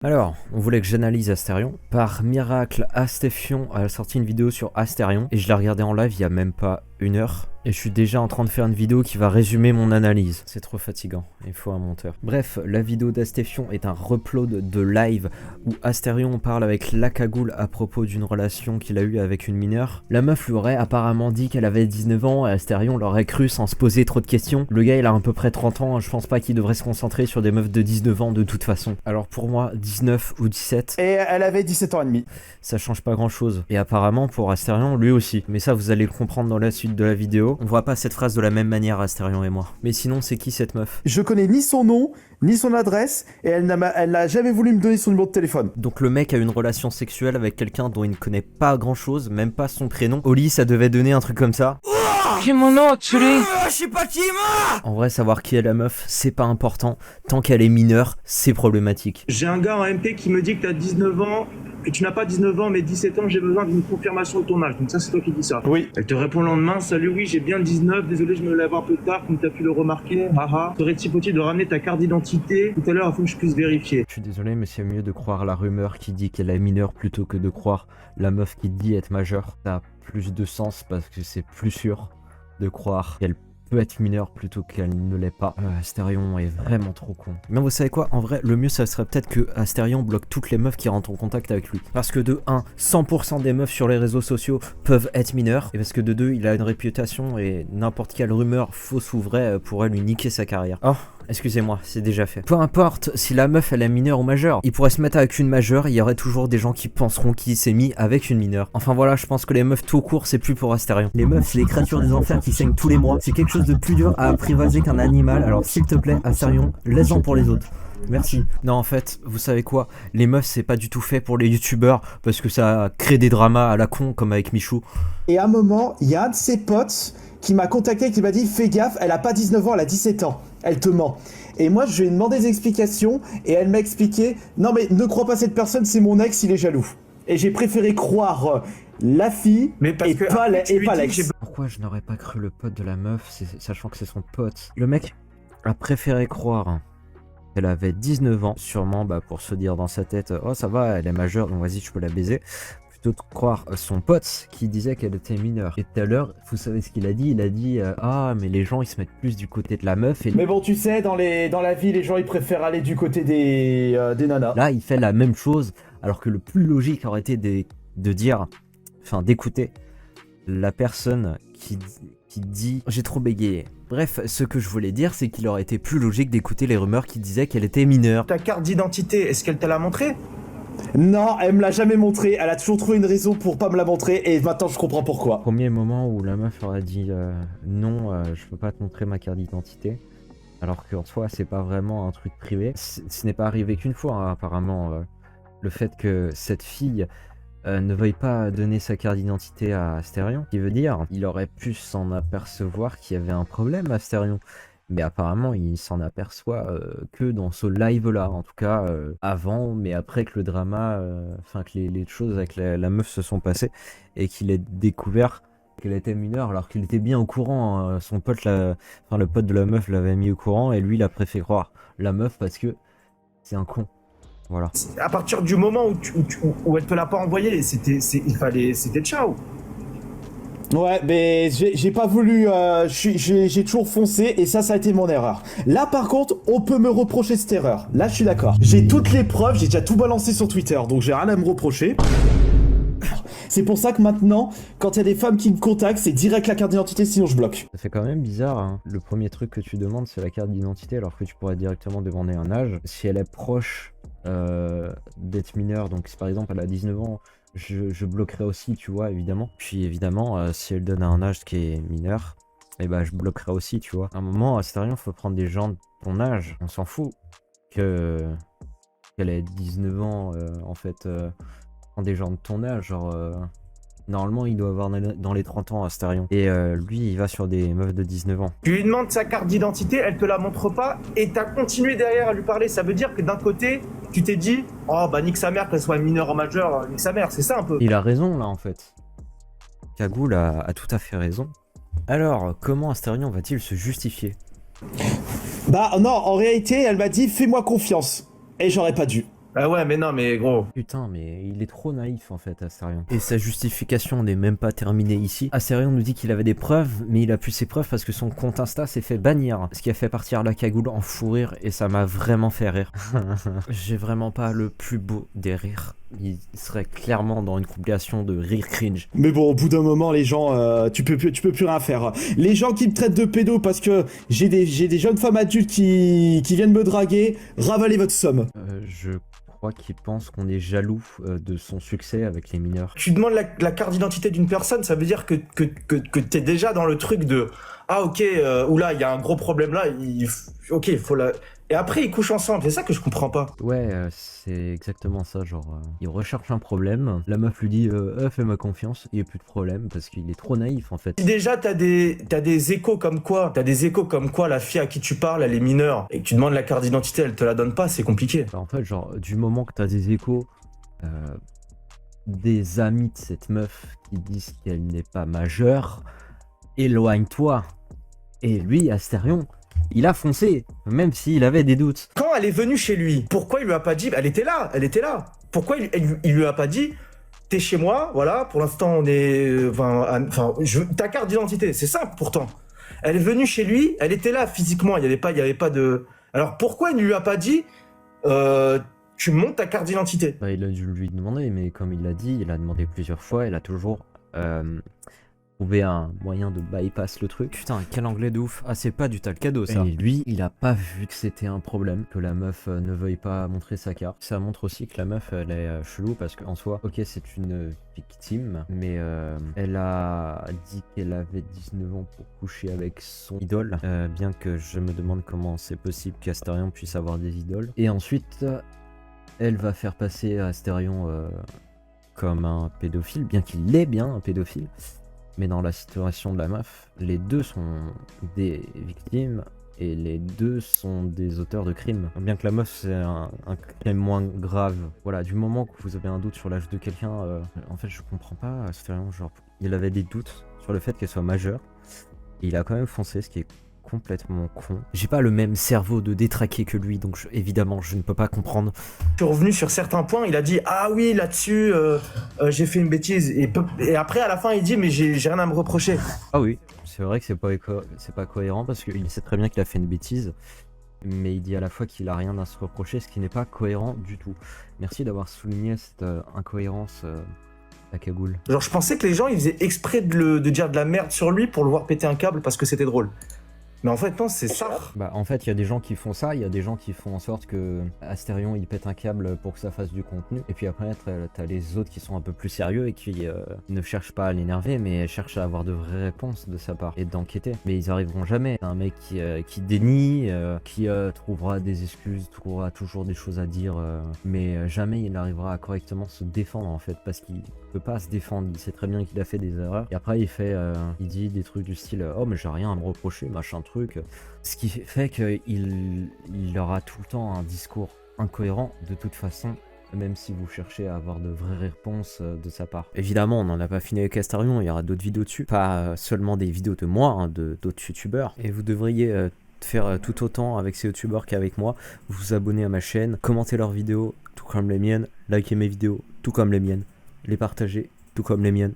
Alors, on voulait que j'analyse Astérion. Par miracle, Astéfion a sorti une vidéo sur Astérion et je l'ai regardé en live il y a même pas 1 heure. Et je suis déjà en train de faire une vidéo qui va résumer mon analyse. C'est trop fatigant, il faut un monteur. Bref, la vidéo d'Astéfion est un reupload de live où Astérion parle avec la cagoule à propos d'une relation qu'il a eue avec une mineure. La meuf lui aurait apparemment dit qu'elle avait 19 ans et Astérion l'aurait cru sans se poser trop de questions. Le gars il a à peu près 30 ans, je pense pas qu'il devrait se concentrer sur des meufs de 19 ans de toute façon. Alors pour moi, 19 ou 17... Et elle avait 17 ans et demi. Ça change pas grand chose. Et apparemment pour Astérion, lui aussi. Mais ça vous allez le comprendre dans la suite de la vidéo. On voit pas cette phrase de la même manière Astérion et moi. Mais sinon c'est qui cette meuf? Je connais ni son nom, ni son adresse, et elle n'a jamais voulu me donner son numéro de téléphone. Donc le mec a une relation sexuelle avec quelqu'un dont il ne connaît pas grand chose, même pas son prénom. Au lit ça devait donner un truc comme ça. En vrai, savoir qui est la meuf, c'est pas important. Tant qu'elle est mineure, c'est problématique. J'ai un gars en MP qui me dit que t'as 19 ans, que tu n'as pas 19 ans mais 17 ans, j'ai besoin d'une confirmation de ton âge. Donc ça, c'est toi qui dis ça. Oui. Elle te répond le lendemain, salut, oui, j'ai bien 19, désolé, je me lève un peu tard, comme t'as pu le remarquer. Haha. Serait-il possible de ramener ta carte d'identité tout à l'heure afin que je puisse vérifier? Je suis désolé, mais c'est mieux de croire la rumeur qui dit qu'elle est mineure plutôt que de croire la meuf qui dit être majeure. Ça a plus de sens parce que c'est plus sûr de croire qu'elle peut être mineure plutôt qu'elle ne l'est pas. Astérion est vraiment trop con. Mais vous savez quoi, en vrai, le mieux ça serait peut-être que Astérion bloque toutes les meufs qui rentrent en contact avec lui. Parce que de 1, 100% des meufs sur les réseaux sociaux peuvent être mineures. Et parce que de 2, il a une réputation et n'importe quelle rumeur, fausse ou vraie, pourrait lui niquer sa carrière. Oh, excusez-moi, c'est déjà fait. Peu importe si la meuf elle est mineure ou majeure, il pourrait se mettre avec une majeure, il y aurait toujours des gens qui penseront qu'il s'est mis avec une mineure. Enfin voilà, je pense que les meufs tout court, c'est plus pour Astérion. Les meufs, c'est les créatures des enfers qui saignent tous les mois. C'est quelque chose de plus dur à apprivoiser qu'un animal, alors s'il te plaît, Astérion, laisse-en pour les autres. Merci. Non, en fait, vous savez quoi? Les meufs, c'est pas du tout fait pour les youtubeurs parce que ça crée des dramas à la con comme avec Michou. Et à un moment, il y a un de ses potes qui m'a contacté et qui m'a dit « Fais gaffe, elle a pas 19 ans, elle a 17 ans. Elle te ment. » Et moi, je lui ai demandé des explications et elle m'a expliqué « Non mais ne crois pas cette personne, c'est mon ex, il est jaloux. » Et j'ai préféré croire la fille Mais parce et que pas l'ex. Pourquoi je n'aurais pas cru le pote de la meuf, sachant que c'est son pote? Le mec a préféré croire qu'elle avait 19 ans, sûrement pour se dire dans sa tête « Oh ça va, elle est majeure, donc vas-y je peux la baiser », plutôt de croire son pote qui disait qu'elle était mineure. Et tout à l'heure, vous savez ce qu'il a dit? Il a dit ah mais les gens ils se mettent plus du côté de la meuf et... Mais bon, tu sais, dans la vie, les gens ils préfèrent aller du côté des nanas. Là il fait la même chose, alors que le plus logique aurait été de dire, enfin d'écouter la personne qui dit j'ai trop bégayé. Bref, ce que je voulais dire, c'est qu'il aurait été plus logique d'écouter les rumeurs qui disaient qu'elle était mineure. Ta carte d'identité, est-ce qu'elle te l'a montrée? Non, elle me l'a jamais montré. Elle a toujours trouvé une raison pour pas me la montrer et maintenant je comprends pourquoi. Premier moment où la meuf aurait dit non, je peux pas te montrer ma carte d'identité. Alors qu'en soi, c'est pas vraiment un truc privé. Ce n'est pas arrivé qu'une fois, hein, apparemment. Le fait que cette fille ne veuille pas donner sa carte d'identité à Astérion, qui veut dire, il aurait pu s'en apercevoir qu'il y avait un problème à Astérion. Mais apparemment, il s'en aperçoit que dans ce live-là, en tout cas avant, mais après que le drama, enfin que les choses avec la meuf se sont passées et qu'il ait découvert qu'elle était mineure alors qu'il était bien au courant. Hein. Son pote, le pote de la meuf l'avait mis au courant et lui, il a préféré croire la meuf parce que c'est un con. Voilà. À partir du moment où elle te l'a pas envoyé, c'était ciao. Ouais, mais j'ai pas voulu, j'ai toujours foncé et ça a été mon erreur. Là par contre, on peut me reprocher cette erreur. Là je suis d'accord. J'ai toutes les preuves, j'ai déjà tout balancé sur Twitter, donc j'ai rien à me reprocher. C'est pour ça que maintenant, quand il y a des femmes qui me contactent, c'est direct la carte d'identité, sinon je bloque. Ça fait quand même bizarre, hein. Le premier truc que tu demandes, c'est la carte d'identité, alors que tu pourrais directement demander un âge. Si elle est proche d'être mineure, donc si par exemple elle a 19 ans, je bloquerai aussi, tu vois, évidemment. Puis évidemment, si elle donne un âge qui est mineur, et je bloquerai aussi, tu vois. À un moment, à Astérion, faut prendre des gens de ton âge. On s'en fout qu'elle ait 19 ans, en fait. Prends des gens de ton âge, genre... Normalement, il doit avoir dans les 30 ans, Astérion. Et lui, il va sur des meufs de 19 ans. Tu lui demandes sa carte d'identité, elle te la montre pas, et t'as continué derrière à lui parler. Ça veut dire que d'un côté, tu t'es dit « Oh, nique sa mère, qu'elle soit mineure en majeur, nique sa mère », c'est ça un peu. Il a raison, là, en fait. Cagoule a tout à fait raison. Alors, comment Astérion va-t-il se justifier? Bah non, en réalité, elle m'a dit « Fais-moi confiance ». Et j'aurais pas dû. Ah ouais, mais non, mais gros. Putain, mais il est trop naïf en fait, Astarion. Et sa justification n'est même pas terminée ici. Astarion nous dit qu'il avait des preuves, mais il a plus ses preuves parce que son compte Insta s'est fait bannir. Ce qui a fait partir la cagoule en fou rire et ça m'a vraiment fait rire. J'ai vraiment pas le plus beau des rires. Il serait clairement dans une compilation de rire cringe. Mais bon, au bout d'un moment, les gens, tu peux plus rien faire. Les gens qui me traitent de pédo parce que j'ai des jeunes femmes adultes qui viennent me draguer, ravalez votre somme. Je crois qu'il pense qu'on est jaloux de son succès avec les mineurs. Tu demandes la carte d'identité d'une personne, ça veut dire que t'es déjà dans le truc de ah ok, oula, il y a un gros problème là, ok, il faut la... Et après, ils couchent ensemble, c'est ça que je comprends pas. Ouais, c'est exactement ça, genre, il recherche un problème, la meuf lui dit fais-moi confiance, il n'y a plus de problème, parce qu'il est trop naïf en fait. Si déjà t'as des échos comme quoi, la fille à qui tu parles, elle est mineure, et que tu demandes la carte d'identité, elle te la donne pas, c'est compliqué. En fait, genre, du moment que t'as des échos, des amis de cette meuf qui disent qu'elle n'est pas majeure, éloigne-toi. Et lui, Astérion, il a foncé, même s'il avait des doutes. Quand elle est venue chez lui, pourquoi il lui a pas dit, elle était là. Pourquoi il lui a pas dit, t'es chez moi, voilà, pour l'instant on est, ta carte d'identité, c'est simple pourtant. Elle est venue chez lui, elle était là physiquement, il y avait pas de... Alors pourquoi il ne lui a pas dit, tu montes ta carte d'identité? Bah, il a dû lui demander, mais comme il l'a dit, il a demandé plusieurs fois, il a toujours trouvé un moyen de bypass le truc. Putain, quel anglais de ouf. Ah, c'est pas du talcado ça. Et lui, il a pas vu que c'était un problème, que la meuf ne veuille pas montrer sa carte. Ça montre aussi que la meuf, elle est chelou, parce qu'en soi, ok, c'est une victime, mais elle a dit qu'elle avait 19 ans pour coucher avec son idole, bien que je me demande comment c'est possible qu'Astérion puisse avoir des idoles. Et ensuite, elle va faire passer Astérion comme un pédophile, bien qu'il est bien un pédophile. Mais dans la situation de la meuf, les deux sont des victimes et les deux sont des auteurs de crimes. Bien que la meuf c'est un crime moins grave. Voilà, du moment que vous avez un doute sur l'âge de quelqu'un, en fait je comprends pas, Astérion, genre il avait des doutes sur le fait qu'elle soit majeure. Et il a quand même foncé, ce qui est complètement con. J'ai pas le même cerveau de détraqué que lui, donc évidemment je ne peux pas comprendre. Je suis revenu sur certains points, il a dit ah oui là-dessus j'ai fait une bêtise et après à la fin il dit mais j'ai rien à me reprocher. Ah oui, c'est vrai que c'est pas cohérent parce qu'il sait très bien qu'il a fait une bêtise, mais il dit à la fois qu'il a rien à se reprocher, ce qui n'est pas cohérent du tout. Merci d'avoir souligné cette incohérence. La cagoule. Genre je pensais que les gens ils faisaient exprès de dire de la merde sur lui pour le voir péter un câble parce que c'était drôle. Mais en fait non, c'est ça. Bah en fait il y a des gens qui font ça, il y a des gens qui font en sorte que Astérion il pète un câble pour que ça fasse du contenu. Et puis après t'as les autres qui sont un peu plus sérieux et qui ne cherchent pas à l'énerver mais cherchent à avoir de vraies réponses de sa part et d'enquêter. Mais ils arriveront jamais. Un mec qui dénie, qui trouvera des excuses, trouvera toujours des choses à dire, mais jamais il arrivera à correctement se défendre en fait parce qu'il peut pas se défendre, il sait très bien qu'il a fait des erreurs. Et après il dit des trucs du style oh mais j'ai rien à me reprocher, machin truc. Ce qui fait qu'il aura tout le temps un discours incohérent de toute façon, même si vous cherchez à avoir de vraies réponses de sa part. Évidemment, on n'en a pas fini avec Astérion, il y aura d'autres vidéos dessus, pas seulement des vidéos de moi, hein, d'autres youtubeurs. Et vous devriez faire tout autant avec ces youtubeurs qu'avec moi, vous abonner à ma chaîne, commenter leurs vidéos tout comme les miennes, liker mes vidéos tout comme les miennes, les partager tout comme les miennes.